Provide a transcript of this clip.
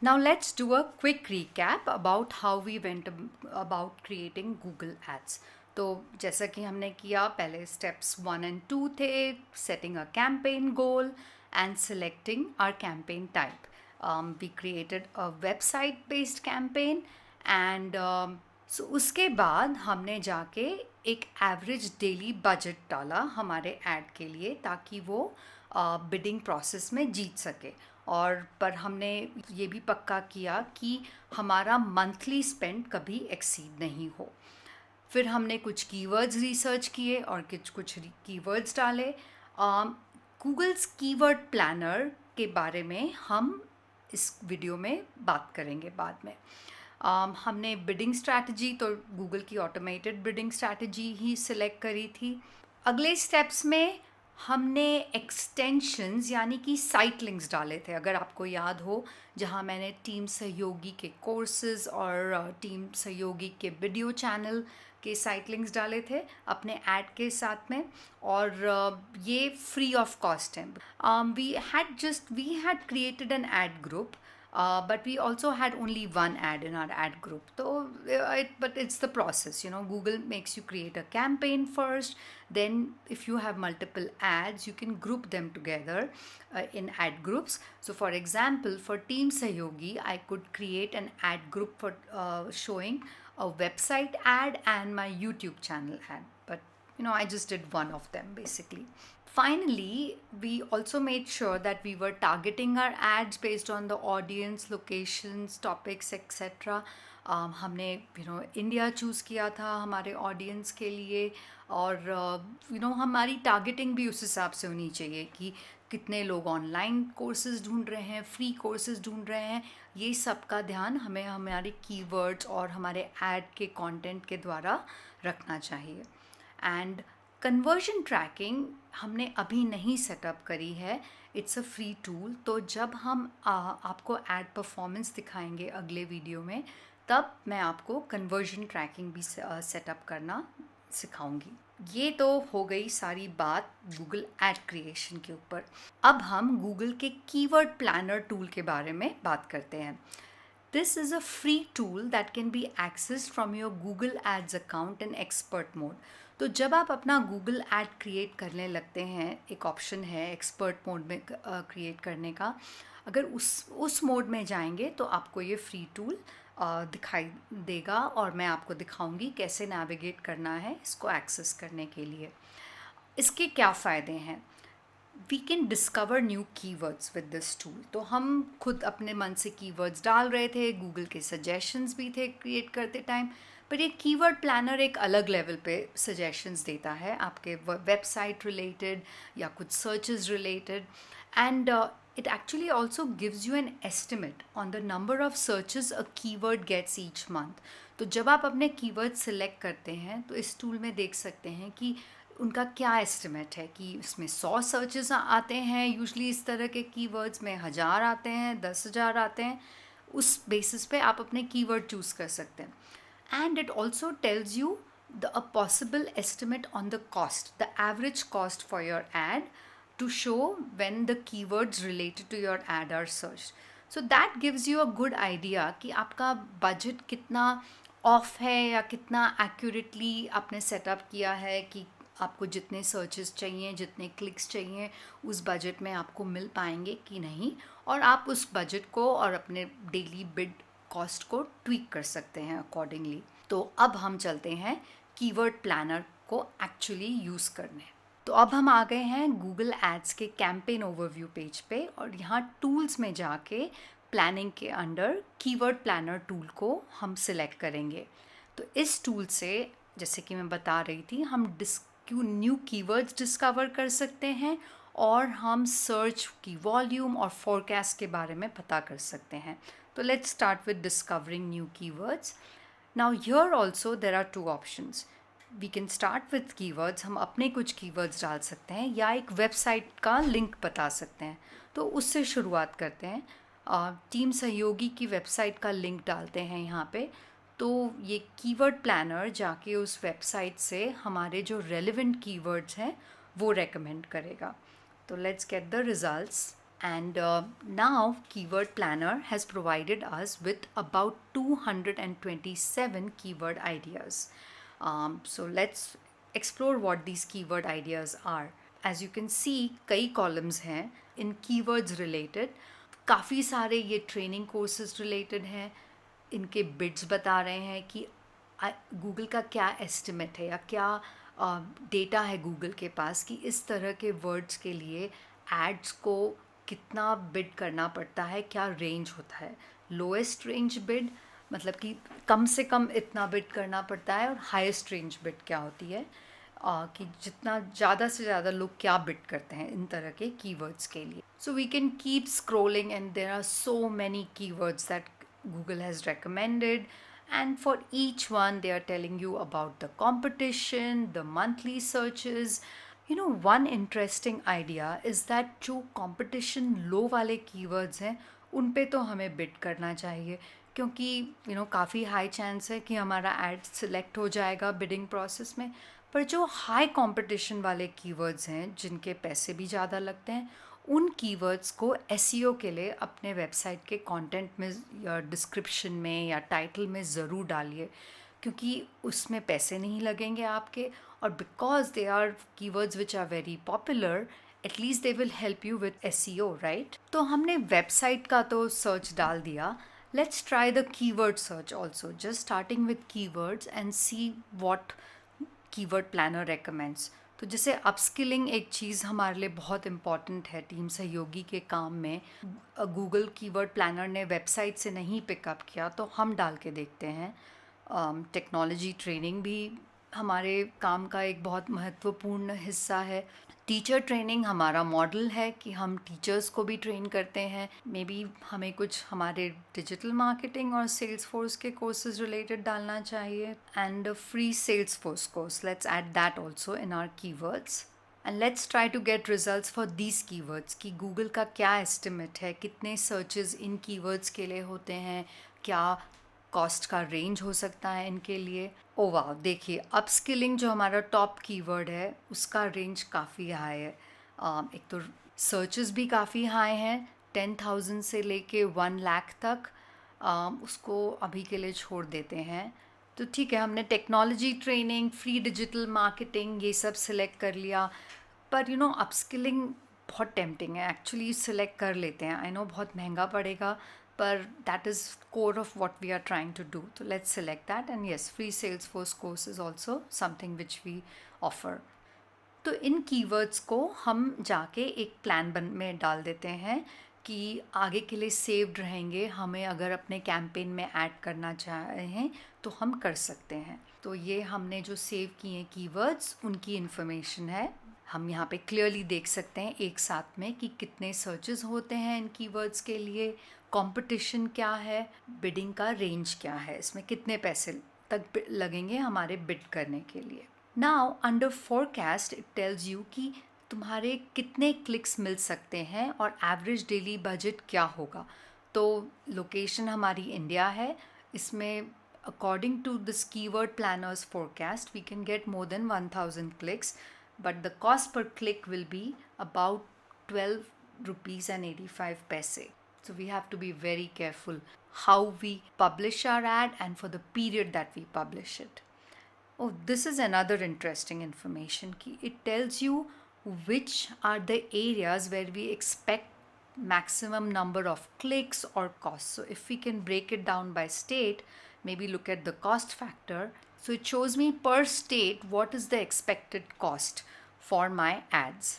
Now let's do a quick recap about how we went about creating Google Ads. तो जैसा कि हमने किया, पहले steps 1 and 2 थे, setting a campaign goal and selecting our campaign type. We created a website based campaign and so उसके बाद हमने जाके एक एवरेज डेली बजट डाला हमारे ऐड के लिए, ताकि वो बिडिंग प्रोसेस में जीत सके। और पर हमने ये भी पक्का किया कि हमारा मंथली स्पेंड कभी एक्सीड नहीं हो। फिर हमने कुछ कीवर्ड्स रिसर्च किए और कुछ कीवर्ड्स डाले। गूगल्स कीवर्ड प्लानर के बारे में हम इस वीडियो में बात करेंगे बाद में। हमने बिडिंग स्ट्रैटेजी तो गूगल की ऑटोमेटेड बिडिंग स्ट्रैटेजी ही सिलेक्ट करी थी। अगले स्टेप्स में हमने एक्सटेंशंस यानी कि साइट लिंक्स डाले थे, अगर आपको याद हो, जहां मैंने टीम सहयोगी के कोर्सेज और टीम सहयोगी के वीडियो चैनल के साइट लिंक्स डाले थे अपने ऐड के साथ में। और ये फ्री ऑफ कॉस्ट है। We had created an ad group, but we also had only one ad in our ad group. So but it's the process, Google makes you create a campaign first, then if you have multiple ads you can group them together in ad groups. So for example, for Team Sayogi I could create an ad group for showing a website ad and my YouTube channel ad, but I just did one of them basically. Finally, we also made sure that we were targeting our ads based on the audience, locations, topics, etc. हमने India choose किया था हमारे audience के लिए, और हमारी targeting भी उस हिसाब से होनी चाहिए कि कितने लोग ऑनलाइन कोर्सेज ढूंढ रहे हैं, फ्री कोर्सेज ढूंढ रहे हैं। ये सब का ध्यान हमें हमारे कीवर्ड्स और हमारे ऐड के कंटेंट के द्वारा रखना चाहिए। एंड कन्वर्जन ट्रैकिंग हमने अभी नहीं सेटअप करी है, इट्स अ फ्री टूल। तो जब हम आपको ऐड परफॉर्मेंस दिखाएंगे अगले वीडियो में, तब मैं आपको कन्वर्जन ट्रैकिंग भी सेटअप करना सिखाऊंगी। ये तो हो गई सारी बात गूगल ऐड क्रिएशन के ऊपर। अब हम गूगल के कीवर्ड प्लानर टूल के बारे में बात करते हैं। This is a free tool that can be accessed from your Google Ads account in expert mode. तो जब आप अपना गूगल ऐड क्रिएट करने लगते हैं, एक ऑप्शन है एक्सपर्ट मोड में क्रिएट करने का। अगर उस मोड में जाएंगे तो आपको ये फ्री टूल दिखाई देगा, और मैं आपको दिखाऊंगी कैसे नेविगेट करना है इसको एक्सेस करने के लिए। इसके क्या फ़ायदे हैं? We can discover new keywords with this tool. तो हम खुद अपने मन से कीवर्ड्स डाल रहे थे, गूगल के सजेशंस भी थे क्रिएट करते टाइम, पर ये कीवर्ड प्लानर एक अलग लेवल पे सजेशंस देता है आपके वेबसाइट रिलेटेड या कुछ searches related. And it actually also gives you an estimate on the number of searches a keyword gets each month. तो जब आप अपने कीवर्ड सिलेक्ट करते हैं तो इस टूल में देख सकते हैं कि उनका क्या एस्टिमेट है, कि इसमें 100 सर्चेस आते हैं यूजली इस तरह के कीवर्ड्स में, 1000 आते हैं, 10,000 आते हैं। उस बेसिस पे आप अपने कीवर्ड चूज़ कर सकते हैं। And it also tells you a possible estimate on the cost, the average cost for your ad, to show when the keywords related to your ad are searched. So that gives you a good idea कि आपका budget कितना of है या कितना accurately आपने setup किया है, कि आपको जितने सर्चेस चाहिए, जितने क्लिक्स चाहिए, उस बजट में आपको मिल पाएंगे कि नहीं, और आप उस बजट को और अपने डेली बिड कॉस्ट को ट्वीक कर सकते हैं अकॉर्डिंगली। तो अब हम चलते हैं कीवर्ड प्लानर को एक्चुअली यूज़ करने। तो अब हम आ गए हैं गूगल एड्स के कैंपेन ओवरव्यू पेज पे, और यहाँ टूल्स में जाके प्लानिंग के अंडर कीवर्ड प्लानर टूल को हम सिलेक्ट करेंगे। तो इस टूल से, जैसे कि मैं बता रही थी, हम न्यू कीवर्ड्स डिस्कवर कर सकते हैं, और हम सर्च की वॉल्यूम और फोरकास्ट के बारे में पता कर सकते हैं। तो let's start with discovering new keywords. Now here also there are 2 options. We can start with keywords, हम अपने कुछ कीवर्ड्स डाल सकते हैं या एक वेबसाइट का लिंक बता सकते हैं। तो उससे शुरुआत करते हैं। टीम सहयोगी की वेबसाइट का लिंक डालते हैं यहाँ पे। तो ये कीवर्ड प्लानर जाके उस वेबसाइट से हमारे जो रेलेवेंट कीवर्ड्स हैं वो रेकमेंड करेगा। तो let's get the results. And now Keyword Planner has provided us with about 227 keyword ideas. So let's explore what these keyword ideas are. As you can see, कई columns हैं in keywords related. काफ़ी सारे ये training courses related हैं. इनके bids बता रहे हैं कि गूगल का क्या एस्टिमेट है या क्या डेटा है गूगल के पास कि इस तरह के वर्ड्स के लिए एड्स को कितना बिड करना पड़ता है, क्या रेंज होता है. लोएस्ट रेंज बिड मतलब कि कम से कम इतना बिड करना पड़ता है, और हाईएस्ट रेंज बिड क्या होती है कि जितना ज़्यादा से ज़्यादा लोग क्या बिड करते हैं इन तरह के कीवर्ड्स के लिए. So we can keep scrolling and there are so many keywords that Google has recommended, and for each one they are telling you about the competition, the monthly searches. One interesting idea is that जो competition low वाले keywords हैं उन पे तो हमें bid करना चाहिए, क्योंकि काफ़ी हाई चांस है कि हमारा ad select हो जाएगा bidding process में. पर जो हाई competition वाले keywords हैं जिनके पैसे भी ज़्यादा लगते हैं, उन कीवर्ड्स को एसईओ के लिए अपने वेबसाइट के कंटेंट में या डिस्क्रिप्शन में या टाइटल में ज़रूर डालिए, क्योंकि उसमें पैसे नहीं लगेंगे आपके, और because they are keywords which are very popular, at least they will help you with SEO, right. तो हमने वेबसाइट का तो सर्च डाल दिया. Let's try the keyword search also, just starting with keywords and see what keyword planner recommends. तो जैसे upskilling एक चीज़ हमारे लिए बहुत इम्पॉर्टेंट है टीम सहयोगी के काम में. गूगल कीवर्ड प्लानर ने वेबसाइट से नहीं पिकअप किया तो हम डाल के देखते हैं. टेक्नोलॉजी ट्रेनिंग भी हमारे काम का एक बहुत महत्वपूर्ण हिस्सा है. टीचर ट्रेनिंग हमारा मॉडल है कि हम टीचर्स को भी ट्रेन करते हैं. मे बी हमें कुछ हमारे डिजिटल मार्केटिंग और सेल्स फोर्स के कोर्सेज रिलेटेड डालना चाहिए. And free Salesforce course, let's add that also in our keywords. And let's try to get results for these keywords कि गूगल का क्या एस्टिमेट है, कितने सर्चेज इन कीवर्ड्स के लिए होते हैं, क्या कॉस्ट का रेंज हो सकता है इनके लिए. ओ वाह, देखिए अपस्किलिंग जो हमारा टॉप कीवर्ड है उसका रेंज काफ़ी हाई है. एक तो सर्चेस भी काफ़ी हाई हैं, 10,000 से लेके 1 लाख तक. उसको अभी के लिए छोड़ देते हैं. तो ठीक है, हमने technology training, free digital marketing ये सब सिलेक्ट कर लिया. पर अपस्किलिंग बहुत टेम्पटिंग है, एक्चुअली सिलेक्ट कर लेते हैं. आई नो बहुत महंगा पड़ेगा, पर that is core of what we are trying to do. So let's select that, and yes, free Salesforce course is also something which we offer. तो इन keywords को हम जाके एक प्लान में डाल देते हैं कि आगे के लिए सेव्ड रहेंगे. हमें अगर अपने कैंपेन में ऐड करना चाहें तो हम कर सकते हैं. तो ये हमने जो सेव किए कीवर्ड्स उनकी इन्फॉर्मेशन है. हम यहाँ पे क्लियरली देख सकते हैं एक साथ में कि कितने सर्चेस होते हैं इन कीवर्ड्स के लिए, कंपटीशन क्या है, बिडिंग का रेंज क्या है, इसमें कितने पैसे तक लगेंगे हमारे बिड करने के लिए. Now under forecast it tells you कि तुम्हारे कितने क्लिक्स मिल सकते हैं और एवरेज डेली बजट क्या होगा. तो लोकेशन हमारी इंडिया है. इसमें according to this keyword planner's forecast we can get more than 1000 clicks, but the cost per click will be about 12 rupees and 85 paise. So we have to be very careful how we publish our ad and for the period that we publish it. Oh, this is another interesting information ki it tells you which are the areas where we expect maximum number of clicks or costs. So if we can break it down by state, maybe look at the cost factor. So it shows me per state what is the expected cost for my ads.